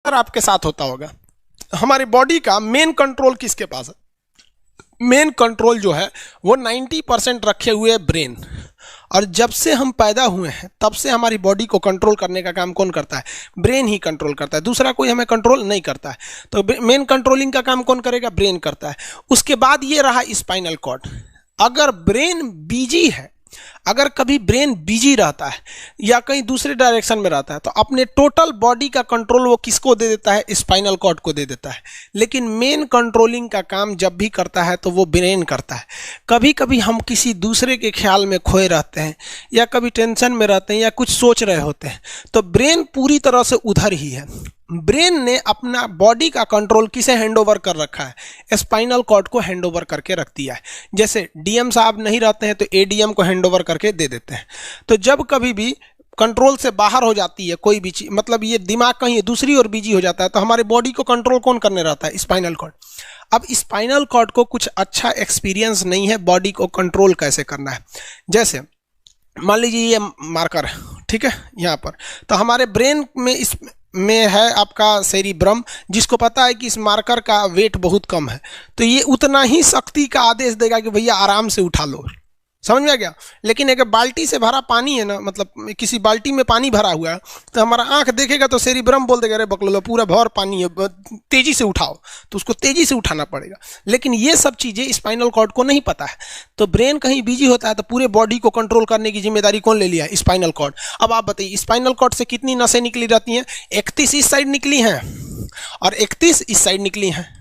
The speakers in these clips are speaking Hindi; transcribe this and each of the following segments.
आपके साथ होता होगा। हमारी बॉडी का मेन कंट्रोल किसके पास है? मेन कंट्रोल जो है वो 90% रखे हुए ब्रेन। और जब से हम पैदा हुए हैं तब से हमारी बॉडी को कंट्रोल करने का काम कौन करता है? ब्रेन ही कंट्रोल करता है, दूसरा कोई हमें कंट्रोल नहीं करता है। तो मेन कंट्रोलिंग का काम कौन करेगा? ब्रेन करता है। उसके बाद ये रहा स्पाइनल कॉर्ड। अगर ब्रेन बिजी है, अगर कभी ब्रेन बिजी रहता है या कहीं दूसरे डायरेक्शन में रहता है तो अपने टोटल बॉडी का कंट्रोल वो किसको दे देता है? स्पाइनल कॉर्ड को दे देता है। लेकिन मेन कंट्रोलिंग का काम जब भी करता है तो वो ब्रेन करता है। कभी कभी हम किसी दूसरे के ख्याल में खोए रहते हैं या कभी टेंशन में रहते हैं या कुछ सोच रहे होते हैं तो ब्रेन पूरी तरह से उधर ही है। ब्रेन ने अपना बॉडी का कंट्रोल किसे हैंडओवर कर रखा है? स्पाइनल कॉर्ड को हैंडओवर करके रख दिया है। जैसे डीएम साहब नहीं रहते हैं तो एडीएम को हैंडओवर करके दे देते हैं। तो जब कभी भी कंट्रोल से बाहर हो जाती है कोई भी चीज, मतलब ये दिमाग कहीं दूसरी ओर बिजी हो जाता है तो हमारे बॉडी को कंट्रोल कौन करने रहता है? Spinal cord. अब स्पाइनल कॉर्ड को कुछ अच्छा एक्सपीरियंस नहीं है बॉडी को कंट्रोल कैसे करना है। जैसे मान लीजिए ये मार्कर है, ठीक है, यहाँ पर तो हमारे ब्रेन में इस में है आपका सेरिब्रम, जिसको पता है कि इस मार्कर का वेट बहुत कम है तो ये उतना ही शक्ति का आदेश देगा कि भैया आराम से उठा लो। समझ में आ गया? लेकिन अगर बाल्टी से भरा पानी है ना, मतलब किसी बाल्टी में पानी भरा हुआ है तो हमारा आंख देखेगा तो सेरिब्रम बोल देगा अरे बकलोला पूरा भर पानी है, तेजी से उठाओ, तो उसको तेजी से उठाना पड़ेगा। लेकिन ये सब चीज़ें स्पाइनल कॉर्ड को नहीं पता है। तो ब्रेन कहीं बिजी होता है तो पूरे बॉडी को कंट्रोल करने की जिम्मेदारी कौन ले लिया? Spinal cord. अब आप बताइए स्पाइनल कॉर्ड से कितनी नसें निकली रहती हैं? 31 इस साइड निकली हैं और 31 इस साइड निकली हैं।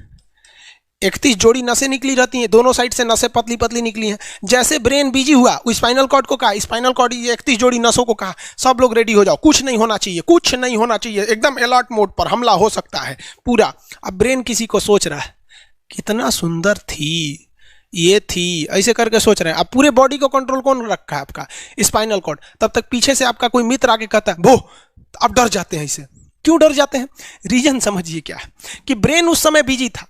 31 जोड़ी नसें निकली रहती हैं, दोनों साइड से नसें पतली पतली निकली हैं। जैसे ब्रेन बिजी हुआ वो स्पाइनल कॉर्ड को कहा, स्पाइनल कॉर्ड 31 जोड़ी नसों को कहा सब लोग रेडी हो जाओ, कुछ नहीं होना चाहिए, कुछ नहीं होना चाहिए, एकदम अलर्ट मोड पर, हमला हो सकता है पूरा। अब ब्रेन किसी को सोच रहा है कितना सुंदर थी ये थी, ऐसे करके सोच रहे हैं। अब पूरे बॉडी को कंट्रोल कौन रखा है? आपका स्पाइनल कॉर्ड। तब तक पीछे से आपका कोई मित्र आके कहता है वो, अब डर जाते हैं। इसे क्यों डर जाते हैं? रीजन समझिए क्या है कि ब्रेन उस समय बिजी था,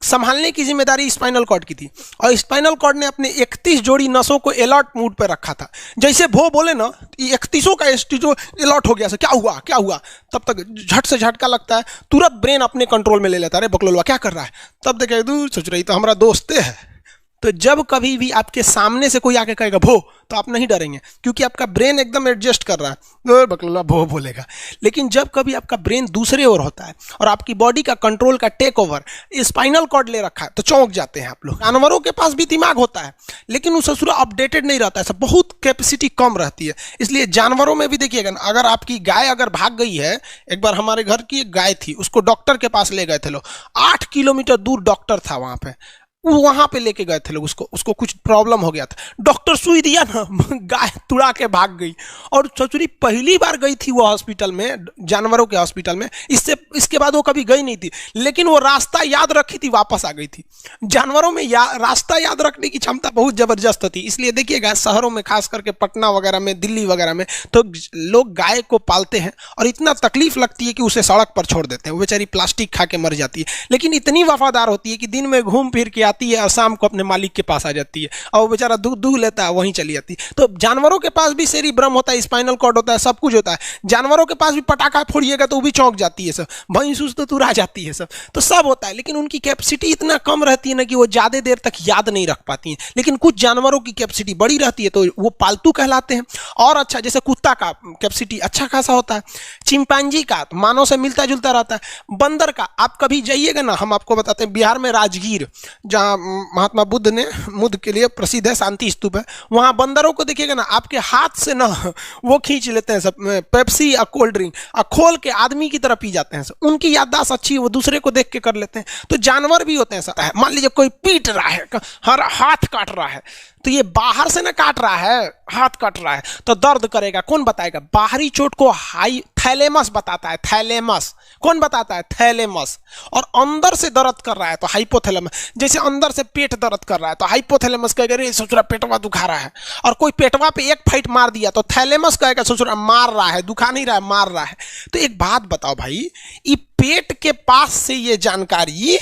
संभालने की जिम्मेदारी स्पाइनल कॉर्ड की थी और स्पाइनल कॉर्ड ने अपने 31 जोड़ी नसों को अलर्ट मूड पर रखा था। जैसे भो बोले ना 31 का जो अलर्ट हो गया, क्या हुआ क्या हुआ, तब तक झट से झटका लगता है, तुरंत ब्रेन अपने कंट्रोल में ले लेता है। अरे बकलोलवा क्या कर रहा है? तब देखे दूर सोच रही तो हमारा दोस्त है। तो जब कभी भी आपके सामने से कोई आके कहेगा भो तो आप नहीं डरेंगे क्योंकि आपका ब्रेन एकदम एडजस्ट कर रहा है, बकलोला भो बोलेगा। लेकिन जब कभी आपका ब्रेन दूसरे ओर होता है और आपकी बॉडी का कंट्रोल का टेक ओवर स्पाइनल कॉर्ड ले रखा है तो चौंक जाते हैं आप लोग। जानवरों के पास भी दिमाग होता है लेकिन वो ससुरा अपडेटेड नहीं रहता है, सब बहुत कैपेसिटी कम रहती है। इसलिए जानवरों में भी देखिएगा ना, अगर आपकी गाय अगर भाग गई है, एक बार हमारे घर की एक गाय थी, उसको डॉक्टर के पास ले गए थे लोग, 8 किलोमीटर दूर डॉक्टर था वहां पे लेके गए थे लोग, उसको कुछ प्रॉब्लम हो गया था, डॉक्टर सुई दिया ना, गाय तुड़ा के भाग गई। और ससुरी पहली बार गई थी वो हॉस्पिटल में, जानवरों के हॉस्पिटल में, इसके बाद वो कभी गई नहीं थी, लेकिन वो रास्ता याद रखी थी, वापस आ गई थी। जानवरों में रास्ता याद रखने की क्षमता बहुत जबरदस्त होती है। इसलिए देखिएगा शहरों में, खास करके पटना वगैरह में, दिल्ली वगैरह में, तो लोग गाय को पालते हैं और इतना तकलीफ लगती है कि उसे सड़क पर छोड़ देते हैं, वो बेचारी प्लास्टिक खा के मर जाती है। लेकिन इतनी वफादार होती है कि दिन में घूम फिर के आती है और शाम को अपने मालिक के पास आ जाती है और वो बेचारा दूध दूह लेता है, वहीं चली जाती है। तो जानवरों के पास भी सेरिब्रम होता है, स्पाइनल कॉर्ड होता है, सब कुछ होता है। जानवरों के पास भी पटाखा फोड़िएगा तो वो भी चौंक जाती है सब, भैंस तो तुरा जाती है सब, तो सब होता है। लेकिन उनकी कैपेसिटी इतना कम रहती है ना कि वो ज़्यादा देर तक याद नहीं रख पाती हैं। लेकिन कुछ जानवरों की कैपेसिटी बड़ी रहती है तो वो पालतू कहलाते हैं। और अच्छा, जैसे कुत्ता का कैपेसिटी अच्छा खासा होता है, चिंपैंजी का मानव से मिलता जुलता रहता है, बंदर का आप कभी जाइएगा ना, हम आपको बताते हैं, बिहार में राजगीर जहाँ महात्मा बुद्ध के लिए प्रसिद्ध है, शांति स्तूप है, वहां बंदरों को देखिएगा ना, आपके हाथ से ना वो खींच लेते हैं सब, पेप्सी या कोल्ड ड्रिंक खोल के आदमी की तरह पी जाते हैं सब। उनकी याददाश्त अच्छी है, वो दूसरे को देख के कर लेते हैं। तो जानवर भी होते हैं सब। मान लीजिए कोई पीट रहा है, हर हाथ काट रहा है, तो ये बाहर से ना काट रहा है, हाथ काट रहा है तो दर्द करेगा, कौन बताएगा? बाहरी चोट को थैलेमस बताता है, थैलेमस कौन बताता है? थैलेमस। और अंदर से दर्द कर रहा है तो हाइपोथैलेमस। जैसे अंदर से पेट दर्द कर रहा है तो हाइपोथैलेमस कहेगा रे ससुरा पेटवा दुखा रहा है, और कोई पेटवा पे एक फाइट मार दिया तो थैलेमस कहेगा ससुरा मार रहा है, दुखा नहीं रहा है, मार रहा है। तो एक बात बताओ भाई, ये पेट के पास से ये जानकारी,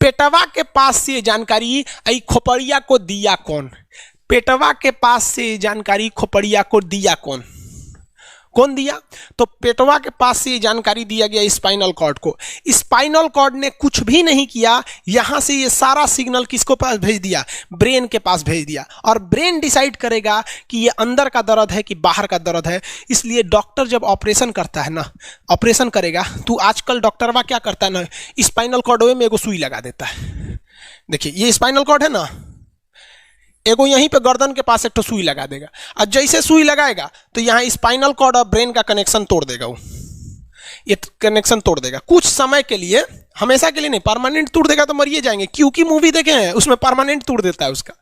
पेटवा के पास से जानकारी आई खोपड़िया को दिया कौन? पेटवा के पास से जानकारी खोपड़िया को दिया कौन? कौन दिया? तो पेटवा के पास से ये जानकारी दिया गया स्पाइनल कॉर्ड को। स्पाइनल कॉर्ड ने कुछ भी नहीं किया, यहां से ये सारा सिग्नल किसको पास भेज दिया? ब्रेन के पास भेज दिया। और ब्रेन डिसाइड करेगा कि ये अंदर का दर्द है कि बाहर का दर्द है। इसलिए डॉक्टर जब ऑपरेशन करता है ना, ऑपरेशन करेगा तो आजकल डॉक्टरवा क्या करता है ना, स्पाइनल कॉर्ड में एगो सुई लगा देता है। देखिए ये स्पाइनल कॉर्ड है ना, एगो यहीं पे गर्दन के पास एक तो सुई लगा देगा, और जैसे सुई लगाएगा तो यहाँ स्पाइनल कॉर्ड और ब्रेन का कनेक्शन तोड़ देगा। वो ये कनेक्शन तोड़ देगा कुछ समय के लिए, हमेशा के लिए नहीं, परमानेंट तोड़ देगा तो मरिए जाएंगे। क्योंकि मूवी देखे हैं उसमें परमानेंट तोड़ देता है उसका,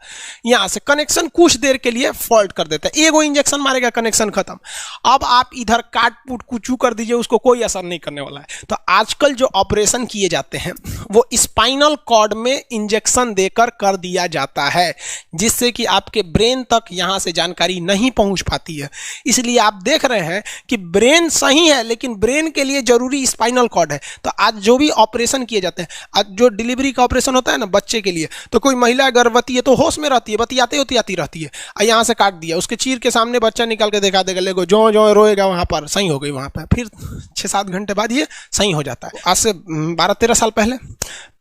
यहां से कनेक्शन कुछ देर के लिए फॉल्ट कर देता है, एगो इंजेक्शन मारेगा कनेक्शन खत्म। अब आप इधर काट पुट कुचू कर दीजिए, उसको कोई असर नहीं करने वाला है। तो आजकल जो ऑपरेशन किए जाते हैं वो स्पाइनल कॉर्ड में इंजेक्शन देकर कर दिया जाता है, जिससे कि आपके ब्रेन तक यहां से जानकारी नहीं पहुंच पाती है। इसलिए आप देख रहे हैं कि ब्रेन सही है लेकिन ब्रेन के लिए जरूरी स्पाइनल कॉर्ड है। तो आज जो भी ऑपरेशन किए जाते हैं, आज जो डिलीवरी का ऑपरेशन होता है ना बच्चे के लिए, तो कोई महिला गर्भवती है तो होश में रहती है, बतियाते होती रहती है, यहाँ से काट दिया, उसके चीर के सामने बच्चा निकाल के दिखा देगा, लेगो जो जो रोएगा वहां पर सही हो गई, वहां पर फिर 6-7 घंटे बाद ये सही हो जाता है। आज से 12-13 साल पहले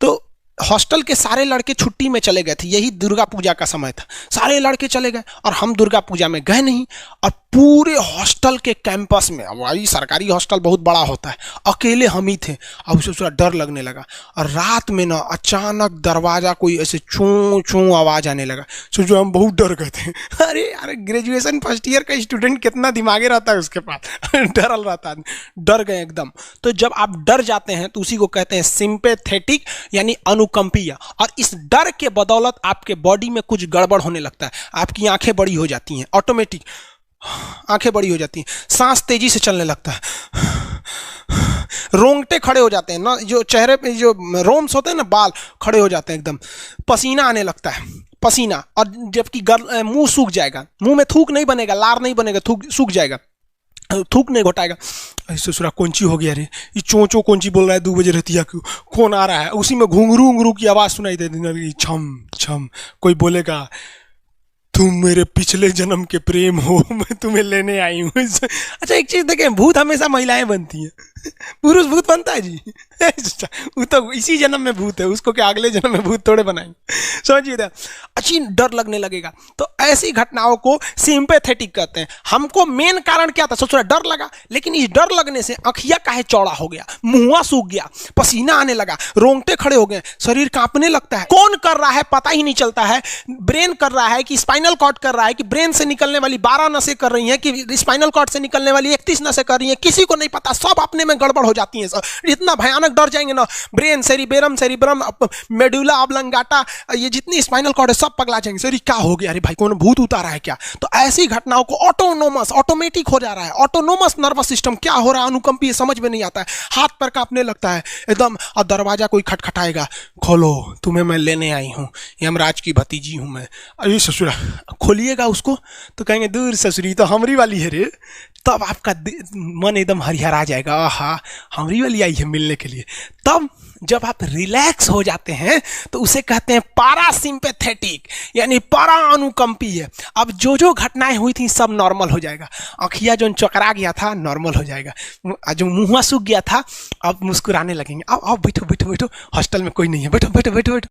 तो हॉस्टल के सारे लड़के छुट्टी में चले गए थे, यही दुर्गा पूजा का समय था, सारे लड़के चले गए और हम दुर्गा पूजा में गए नहीं। और पूरे हॉस्टल के कैंपस में, अब वही सरकारी हॉस्टल बहुत बड़ा होता है, अकेले हम ही थे। अब उसे थोड़ा डर लगने लगा और रात में ना अचानक दरवाजा कोई ऐसे चूं चूं आवाज आने लगा। सोचो हम बहुत डर गए थे। अरे यार ग्रेजुएशन फर्स्ट ईयर का स्टूडेंट कितना दिमागे रहता है उसके पास, डरल रहता है, डर गए एकदम। तो जब आप डर जाते हैं तो उसी को कहते हैं सिंपैथेटिक यानी अनुकंपीय। और इस डर के बदौलत आपके बॉडी में कुछ गड़बड़ होने लगता है, आपकी आंखें बड़ी हो जाती हैं, ऑटोमेटिक आंखें बड़ी हो जाती हैं, सांस तेजी से चलने लगता है, रोंगटे खड़े हो जाते हैं ना, जो चेहरे पे जो रोम्स होते हैं ना, बाल खड़े हो जाते हैं एकदम, पसीना आने लगता है, पसीना। और जबकि मुंह सूख जाएगा, मुंह में थूक नहीं बनेगा, लार नहीं बनेगा, सूख जाएगा, थूक नहीं घोटाएगा। ससुरा कौनची हो गया रे, ये चोंचो कौनची बोल रहा है 2 बजे रहती है, कौन आ रहा है? उसी में घुंघरू उंगरू की आवाज सुनाई देती, छम छम, कोई बोलेगा तुम मेरे पिछले जन्म के प्रेम हो, मैं तुम्हें लेने आई हूँ। अच्छा एक चीज देखें, भूत हमेशा महिलाएं बनती हैं, पुरुष भूत बनता है जी? वो तो इसी जन्म में भूत है, उसको क्या अगले जन्म में भूत थोड़े बनाएंगे? समझिए, अच्छी डर लगने लगेगा। तो ऐसी घटनाओं को सिंपैथेटिक कहते हैं। हमको मेन कारण क्या था? सोच रहा डर लगा, लेकिन इस डर लगने से आँखिया काहे चौड़ा हो गया, मुंह सूख गया, पसीना आने लगा, रोंगटे खड़े हो गए, शरीर कांपने लगता है। कौन कर रहा है पता ही नहीं चलता है। ब्रेन कर रहा है कि स्पाइनल कॉर्ड कर रहा है, कि ब्रेन से निकलने वाली 12 नसें कर रही हैं, कि स्पाइनल कॉर्ड से निकलने वाली 31 नसें कर रही हैं, किसी को नहीं पता, सब अपने में गड़बड़ हो जाती है। इतना भयानक डर जाएंगे ना, ब्रेन, सेरिब्रम, मेडुला ऑब्लंगाटा, ये जितनी स्पाइनल कॉर्ड है सब पगला जाएंगे। सर क्या हो गया, अरे भाई कौन भूत उतारा है क्या? तो ऐसी घटनाओं को ऑटोमेटिक हो जा रहा है, ऑटोनोमस नर्वस सिस्टम क्या हो रहा है, अनुकंपीय, समझ में नहीं आता है, हाथ पर कांपने लगता है एकदम। और दरवाजा कोई खटखटाएगा, खोलो तुम्हें मैं लेने आई हूँ, यमराज की भतीजी हूँ मैं। अरे ससुरा, खोलिएगा उसको तो कहेंगे दूर ससुरी तो हमरी वाली है रे। तब आपका मन एकदम हरिहरा जाएगा, आहा हमरी वाली आई है मिलने के लिए। तब जब आप रिलैक्स हो जाते हैं तो उसे कहते हैं पारासिम्पैथेटिक यानी परा अनुकंपीय। अब जो जो घटनाएं हुई थी सब नॉर्मल हो जाएगा, आँखिया जो चकरा गया था नॉर्मल हो जाएगा, जो मुँह सूख गया था अब मुस्कुराने लगेंगे। अब बैठो बैठो बैठो, हॉस्टल में कोई नहीं है, बैठो बैठो बैठो बैठो।